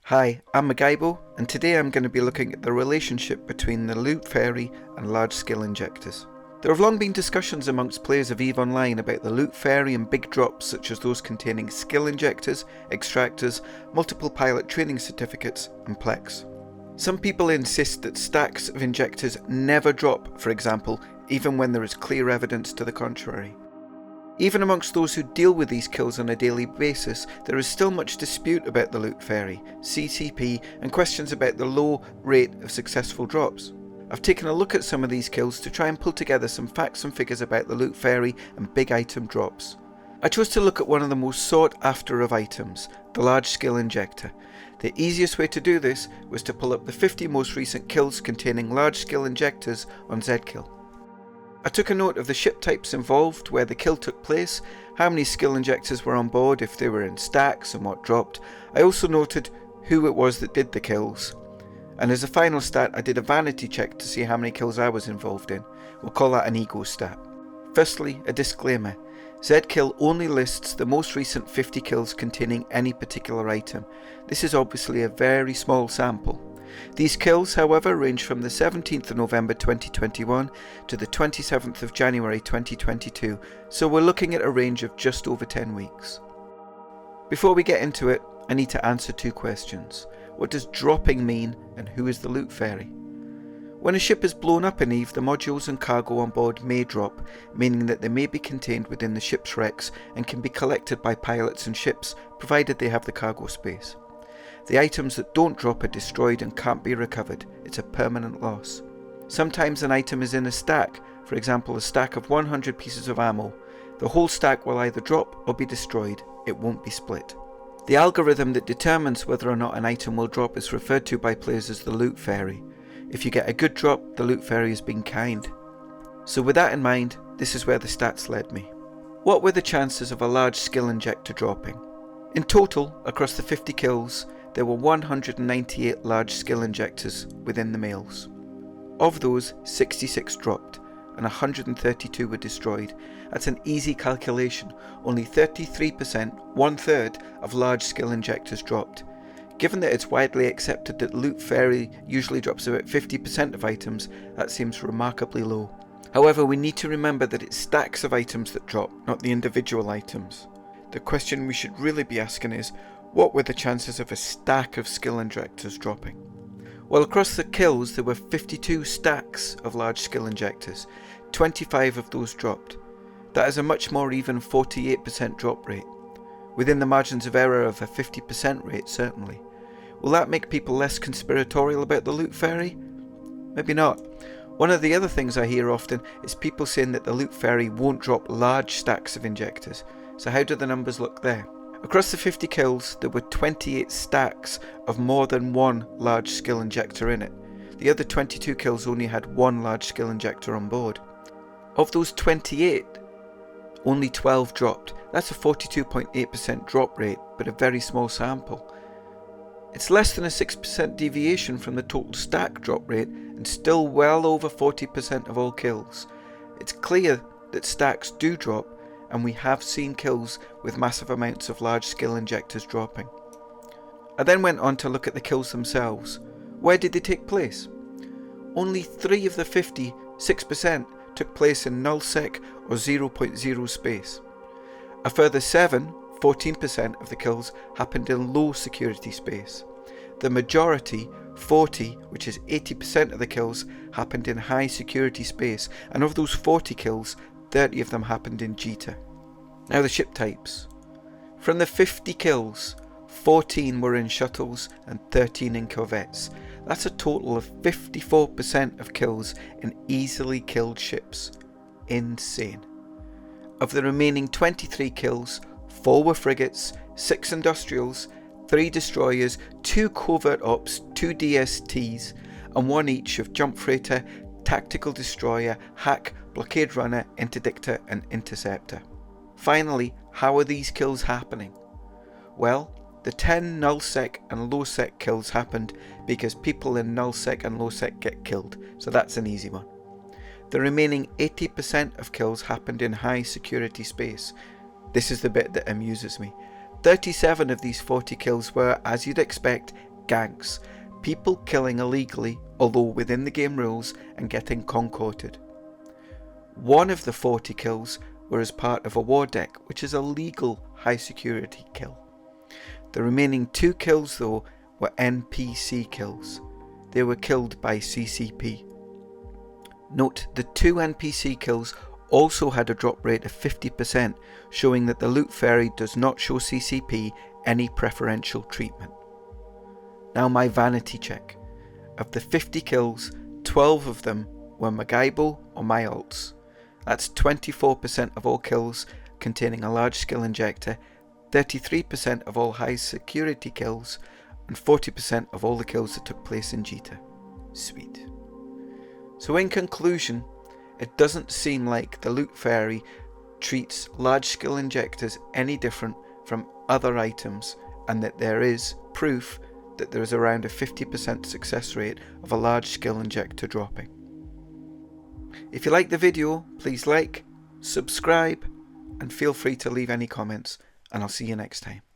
Hi, I'm Magaibo, and today I'm going to be looking at the relationship between the loot fairy and large-scale injectors. There have long been discussions amongst players of EVE Online about the loot fairy and big drops such as those containing skill injectors, extractors, multiple pilot training certificates, and plex. Some people insist that stacks of injectors never drop, for example, even when there is clear evidence to the contrary. Even amongst those who deal with these kills on a daily basis, there is still much dispute about the loot fairy, CCP, and questions about the low rate of successful drops. I've taken a look at some of these kills to try and pull together some facts and figures about the loot fairy and big item drops. I chose to look at one of the most sought after of items, the large scale injector. The easiest way to do this was to pull up the 50 most recent kills containing large scale injectors on Zkill. I took a note of the ship types involved, where the kill took place, how many skill injectors were on board, if they were in stacks and what dropped. I also noted who it was that did the kills. And as a final stat, I did a vanity check to see how many kills I was involved in. We'll call that an ego stat. Firstly, a disclaimer. Zkill only lists the most recent 50 kills containing any particular item. This is obviously a very small sample. These kills, however, range from the 17th of November 2021 to the 27th of January 2022, so we're looking at a range of just over 10 weeks. Before we get into it, I need to answer two questions. What does dropping mean, and who is the loot fairy? When a ship is blown up in EVE, the modules and cargo on board may drop, meaning that they may be contained within the ship's wrecks and can be collected by pilots and ships, provided they have the cargo space. The items that don't drop are destroyed and can't be recovered. It's a permanent loss. Sometimes an item is in a stack, for example a stack of 100 pieces of ammo. The whole stack will either drop or be destroyed. It won't be split. The algorithm that determines whether or not an item will drop is referred to by players as the loot fairy. If you get a good drop, the loot fairy has been kind. So with that in mind, this is where the stats led me. What were the chances of a large skill injector dropping? In total, across the 50 kills, there were 198 large skill injectors within the males. Of those, 66 dropped and 132 were destroyed. That's an easy calculation. Only 33%, one-third, of large skill injectors dropped. Given that it's widely accepted that loot fairy usually drops about 50% of items, that seems remarkably low. However, we need to remember that it's stacks of items that drop, not the individual items. The question we should really be asking is, what were the chances of a stack of skill injectors dropping? Well, across the kills there were 52 stacks of large skill injectors. 25 of those dropped. That is a much more even 48% drop rate. Within the margins of error of a 50% rate, certainly. Will that make people less conspiratorial about the loot fairy? Maybe not. One of the other things I hear often is people saying that the loot fairy won't drop large stacks of injectors. So how do the numbers look there? Across the 50 kills, there were 28 stacks of more than one large skill injector in it. The other 22 kills only had one large skill injector on board. Of those 28, only 12 dropped. That's a 42.8% drop rate, but a very small sample. It's less than a 6% deviation from the total stack drop rate and still well over 40% of all kills. It's clear that stacks do drop, and we have seen kills with massive amounts of large skill injectors dropping. I then went on to look at the kills themselves. Where did they take place? Only 3 of the 50, 6%, took place in nullsec or 0.0 space. A further 7, 14% of the kills happened in low security space. The majority, 40, which is 80% of the kills, happened in high security space, and of those 40 kills, 30 of them happened in Jita. Now the ship types. From the 50 kills, 14 were in shuttles and 13 in corvettes. That's a total of 54% of kills in easily killed ships. Insane. Of the remaining 23 kills, 4 were frigates, 6 industrials, 3 destroyers, 2 covert ops, 2 DSTs, and 1 each of jump freighter, tactical destroyer, hack, blockade runner, interdictor, and interceptor. Finally, how are these kills happening? Well, the 10 nullsec and lowsec kills happened because people in nullsec and lowsec get killed, so that's an easy one. The remaining 80% of kills happened in high security space. This is the bit that amuses me. 37 of these 40 kills were, as you'd expect, gangs, people killing illegally, although within the game rules, and getting concorded. One of the 40 kills were as part of a war deck, which is a legal high security kill. The remaining 2 kills though were NPC kills. They were killed by CCP. Note, the 2 NPC kills also had a drop rate of 50%, showing that the loot fairy does not show CCP any preferential treatment. Now my vanity check. Of the 50 kills, 12 of them were Magaibo or my alts. That's 24% of all kills containing a large skill injector, 33% of all high security kills, and 40% of all the kills that took place in Jita. Sweet. So in conclusion, it doesn't seem like the loot fairy treats large skill injectors any different from other items, and that there is proof that there is around a 50% success rate of a large skill injector dropping. If you like the video, please like, subscribe, and feel free to leave any comments, and I'll see you next time.